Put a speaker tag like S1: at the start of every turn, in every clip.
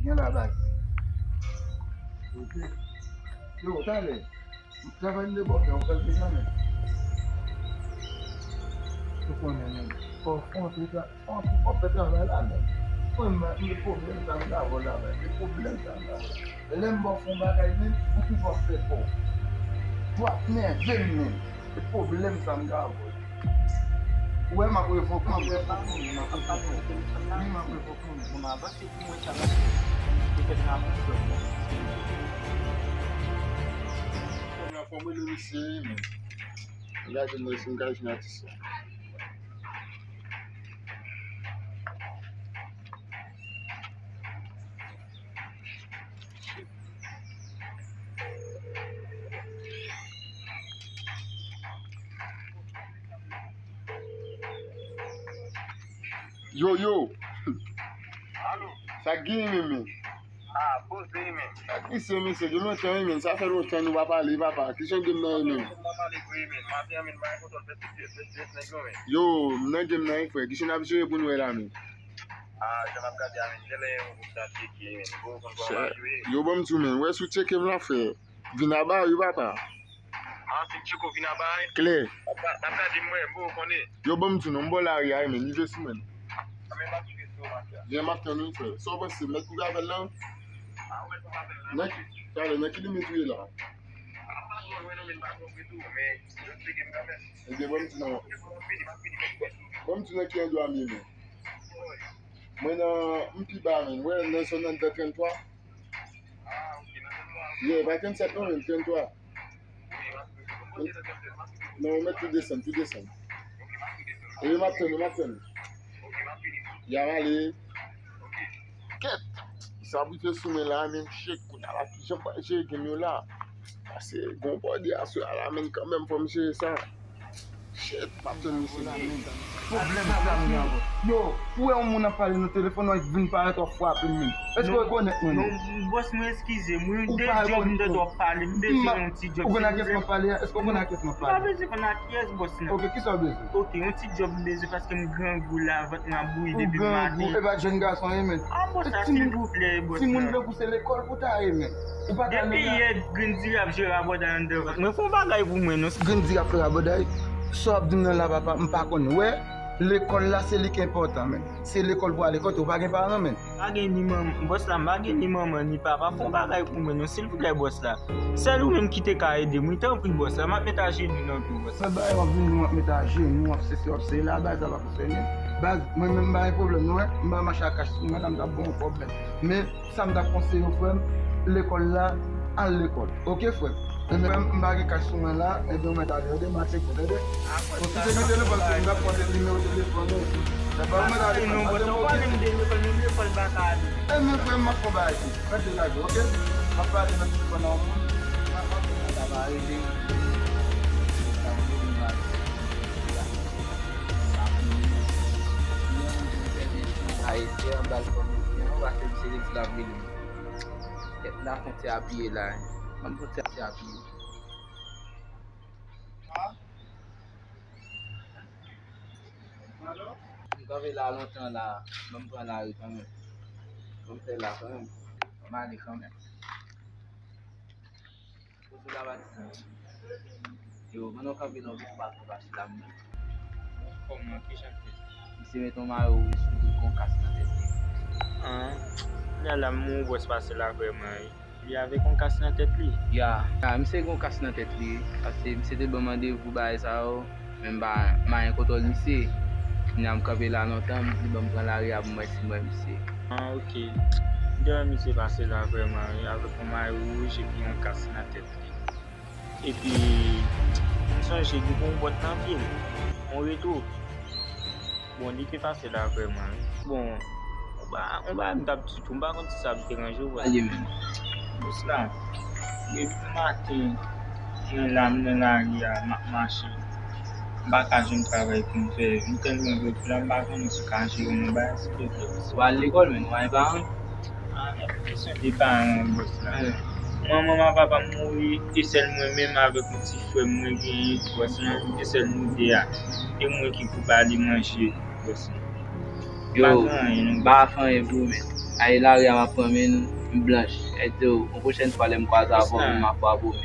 S1: Viens là-bas. Ok. Yo, allez. Travaille de bon, on fait le jamais. Tu connais même. On fait travail là même. Le problème ça me lave là même. Le problème ça me lave. L'aime bon fond bagaille même, ou tu vas faire pour. Toi, mais j'aime même. Le problème ça me lave. Ouais, ma foi, il faut prendre. Yo, yo.
S2: Allô?
S1: Ça gagne, mais.
S2: Ah, pose des mains.
S1: Qui c'est, monsieur? Je l'entends, mais ça fait longtemps que nous ne parlons pas, papa. Qui sont des mains, mais? Yo, je ne sais pas, frère. Qui sont habitués pour nous, là, mais?
S2: Ah, je vais regarder avec je
S1: Yo, bon, tu m'en, ouais, sous check là, frère. Vinaba, yo, papa.
S2: Ah, c'est Chico Vinaba.
S1: Claire.
S2: Papa, dis-moi, bon, on est.
S1: Yo, bon, tu n'en bois rien, mais ni je suis, man.
S2: Je
S1: vais m'attendre, frère. Ça va, c'est mettre tout avec là.
S2: Ah, ouais, ça va.
S1: Allez, mais qui dit mettre là? Et bien, bon, tu n'en. Bon, tu n'as qui est doigt, mais. Moi, un petit bar, man. Ouais, dans son nom de 33.
S2: Ah, ok,
S1: Yeah, 27 non, 33. Non, mais tu descends, tu descends. Et je m'attends. Il y a allé. Qu'est-ce ça vous fait soumettre là, même chèque, on a la fiche, pas chèque, nous là. Parce que, bon, pas dire à ce là, même quand même, pour monsieur ça. Shit, pas de nous, c'est problème ça, yo, où est on a parlé dans téléphone, on vient parler trois fois après nous. Est-ce que vous connaissez nous?
S3: Non, boss, moi excusez, moi deux jobs de doit parler, deux un petit job.
S1: Vous connaissez qu'est-ce qu'on parle? Est-ce que vous connaissez qu'est-ce qu'on
S3: Pas
S1: parle?
S3: besoin qu'on a pièce boss là.
S1: OK, qui ça besoin?
S3: OK, un petit job besoin parce que me grand goût là, votre ma bouille depuis
S1: matin.
S3: matin.
S1: Eh ben jeune garçon, amen.
S3: Ah boss, s'il vous plaît, boss.
S1: Si moun veut pousser l'école pour ta amen. Ou pas
S3: depuis hier Grandi a joué à bodan devant. Mais font bagaille pour moi non.
S1: Grandi a fait à bodan. Soit dit là papa, m'pas connait. Ouais. L'école là c'est li qui important men. C'est l'école pour aller côté ou pas gen parents men.
S3: Pas gen ni maman, boss là, pas gen ni maman ni papa font bagaille pour moi non s'il vous plaît boss là. C'est lui même qui te ka aider, moi t'en prie boss là, m'a mettre à genoux non tout boss.
S1: Ça va venir mettre à genoux, c'est la base ça va fonctionner. Base moi même pas un problème non, m'pa marcher à cache, madame t'as bon problème. Mais ça me t'a conseillé frère, l'école là à l'école. OK frère. Et même m'pa cache sur moi là et donc mettre à de marcher pour aider. OK, c'est le téléphone, on va prendre le numéro de téléphone. C'est pas mal à
S3: non, boss, on va même de l'école bacade.
S1: Et même frère m'a pas bailler. Faites la OK? On va parler dans le téléphone en ça va aider.
S4: Haïtien, on va faire une la ville. Là, on s'est habillé là. On s'est habillé. On va là longtemps là. On va là quand même. On fait là quand même. On va aller quand même. Pour la bâtisse. Yo, maintenant quand on va passer là.
S3: Comment qui chante?
S4: Si met ton maillot sur qu'on casse la tête.
S3: Ah, là là mon boss passe là vraiment. Il y avait qu'on casse la tête lui.
S4: Ya, monsieur qu'on casse la tête lui parce que monsieur te demandé vous bailler ça même ba ma contrôle monsieur. N'a me camper là longtemps, me dit bon prendre la ria pour moi si moi monsieur.
S3: Ah OK. Deux monsieur passé là vraiment avec un maillot rouge et puis on casse la tête lui. Et puis ça j'ai dit qu'on boîte en ville. On retourne. Bon, il était facile là vraiment. Bon, on va un petit tout, on va continuer ça à déranger.
S4: Allez même.
S3: Pour cela, depuis le matin, je l'amène là, il y a marché. Je ne vais pas travailler pour me faire. Je ne vais pas faire quand je vais me
S4: Ou à l'école, mais on va
S3: c'est des parents, boss là. Maman, papa mourir, et seul moi-même avec mon petit frère, moi qui est seul nous deux. Et moi qui peux pas aller manger.
S4: Yo, ba fan et vous mais Aye la re m'a prend men blanche. Et tout, une prochaine fois les croise avant m'a pas pour.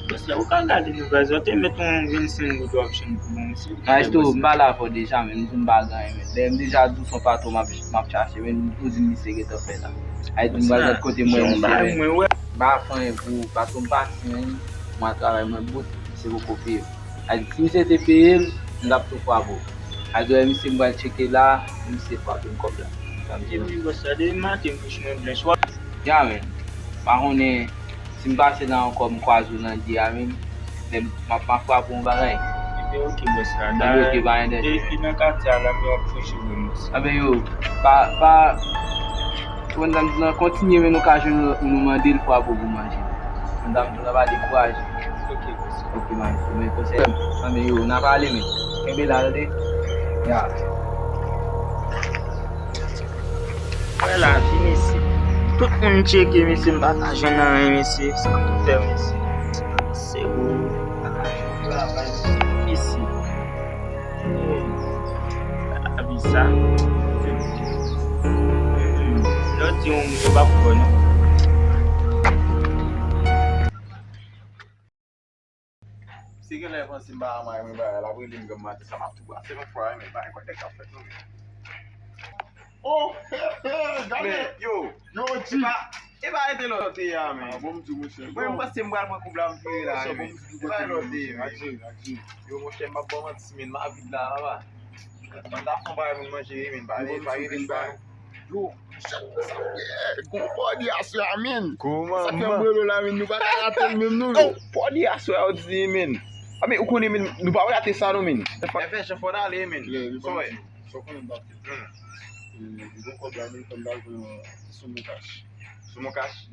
S3: Parce que vous regardez nous présenter mettons 25 good option pour moi aussi.
S4: Ah, tout pas là pour déjà mais nous pas gagner. Dem déjà tout son pas trop m'a chercher mais nous tout dit c'est que fait là. Aye tout va côté moi
S3: ouais.
S4: Ba fin vous pas comme pas moi travail moi bout c'est beaucoup pire. Aye si c'était payé, on a tout pas vous. Aye doit me c'est checker là, me c'est pas comme là.
S3: J'ai vu ça des matin pour chemin blanche.
S4: Ya men, pa konen, si m pase nan kom kwa zou nan di ya men, ma fwa pou m bagay.
S3: Ok, boss là.
S4: Ok, ba yon den.
S3: Et dans quartier là, mais on peut chez nous.
S4: Abe yo, kon dam nan kontinye men nou ka joun nou mande l fwa pou manje. Kon dam nou ba dekouaj.
S3: Ok, boss.
S4: Ok man, men kose. Abe yo, nan pale men. Kebe la de. Ya.
S3: Voilà, fini ici. Tout le monde check ici, partage ici, ça tout faire ici. C'est où? Ici. Abissa. L'autre, on ne peut pas prendre.
S2: Si que les gens se battent, la brûlée me gagne, ça m'a tout battu. C'est mon frère, mais pas quoi t'es fait.
S1: Oh, gade.
S2: Yo,
S1: Ti.
S2: e ba ete lote ya men.
S1: Bom ti monshe.
S2: Mwen mba se mbral mwen koubla mfiri la
S1: Bom
S2: men.
S1: ti
S2: E ba lote men.
S1: Aji.
S2: Yo monshe mba boman tismen, ma avid la la. Man da fon ba yon manje men, ba yon den ba.
S1: Yo, kon podi aswe amin.
S2: Kouman
S1: Sa fe brelo la men, nou ba karatel men nou.
S2: Oh, podi aswe ou di men. Ame ou konen men, nou ba wate sa nou men. E fe che foda le men. So e.
S1: So konen ba. Yon kon blamin kon dal sou mou kash.
S2: Sou mou kash?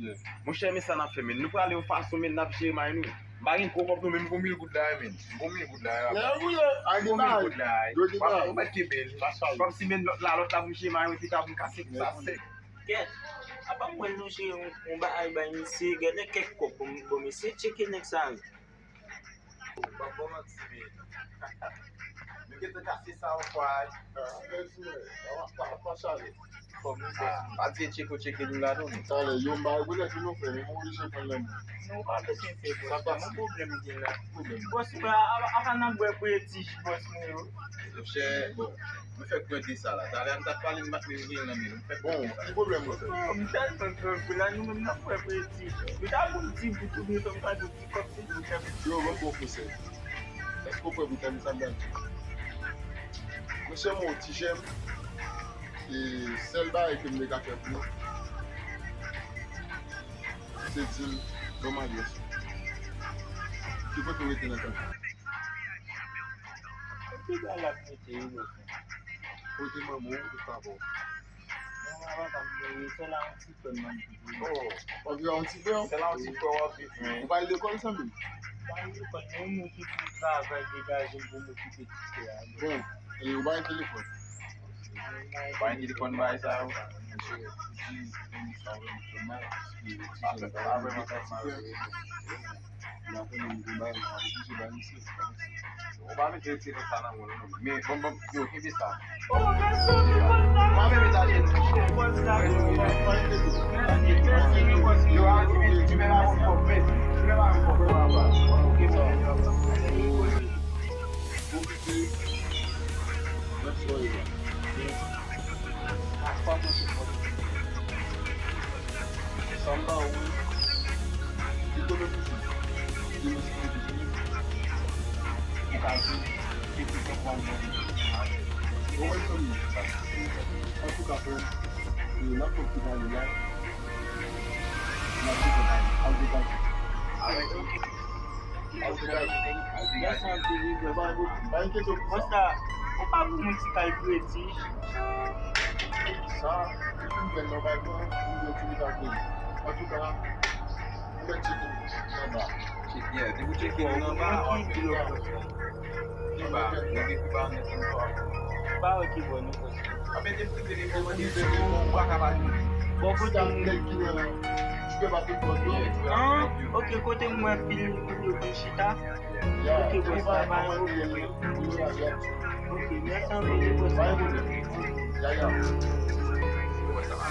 S2: Mwen chè mi sa na fe men. Nou pa ale ou fason men na fje may nou. Bagin kokop nou men mwen mil goud la men. Mwen mil goud la. Mwen mil goud la. Mwen mwen kebel. Kom si men la lot la mwen chè may mwen pita mwen kase pou sa sek.
S3: Ket, apa mwen nou che yon ba ay ba misi, gade kek ko pou misi, cheke nek sa.
S2: Ba boman si men. Mwen gete kase sa ou fwaj.
S1: Pa chale.
S2: Ati cheko cheke nou la nou men.
S1: Chale, yon ba yon lè ki nou fè, yon wè chè kon lè mè.
S3: Non pa pe sen fe boss, mwen problem din la. Boss, avan nan bwe pou etish boss mwen yo.
S2: Mwen fè kwen di sa la. Tale an ta pali mwen matme yon nan men. Mwen fè
S1: Bon, ki problem wè?
S3: Mwen tal son pou la nou men nan bwe pou etish. Mwen ta pou ti boutou mwen ton pa do ki kop se pou kèm.
S1: Yo, wè pou fè se. Esko pou evite mi sa mwen? Mwen chè mwen ti jèm. E sel ba e ke mwen ka fè pou. Se di, doman yos. Ki pou te wè te nan kan?
S3: Ki gwa la pwete yon yo?
S1: Pwete mwen moun, pou sa bon.
S3: Mwen avan tam mwen yon, se la an ti fè nan pou.
S1: Oh, on vè an ti fè an?
S2: Se la an ti fè an pi.
S1: Ou pa yon kon sa mwen?
S3: Ban yon kon, yon mwen ki pou travay degajen pou mwen ki pe ti fè an.
S1: Bon, e ou ba yon telefon?
S2: Ba yon telefon ba yon sa ou? Ou ba mi te ti do sa nan moun nou? Me, bon, yo, ki bi sa? Ba mi me ta jen mwen chen? Yo, an ti me la moun pou pe? Ti me la moun pou pe wap ba? Ok, so.
S1: Samba ou ki kono pisi di misi ki pisi ki kazi ki pisi kwan ou wè son an tou ka fè nan pou ki van yon nan pou ki van an di kan
S3: Yasan ti li gwe ba
S1: yon ke tou
S3: Bosta, ou pa pou mwen ti kay pou etish?
S1: sa yon pen nou bay kon yon ti li ka kwen an tou ka mwen cheki samba
S2: Yeah, di pou cheke yon nan ba? Ki ba? Yon ki ba nan ten kwa?
S3: Ba wè ki bon nou bosta.
S2: Ape di pou te yon di pe yon wak abali.
S3: Bon kote
S1: tel ki nan tu pe batou kwa tou
S3: ok, kote mwen pil yon kon chita.
S1: ya,
S3: Ok,
S1: te
S3: bosta,
S1: ba
S3: ba
S1: yon
S3: yon
S1: yon
S3: Ok, yasan ti li bosta.
S1: ya Che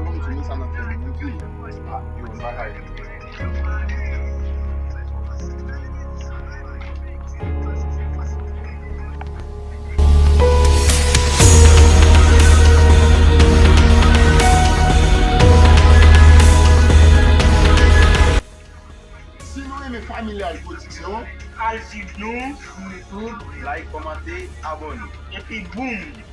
S1: moun tou sa nan fè moun di.
S2: Yo, bagay.
S1: Si nou eme familial position,
S3: Al suiv nou,
S2: YouTube, like, commenter, abonner.
S3: epi boum!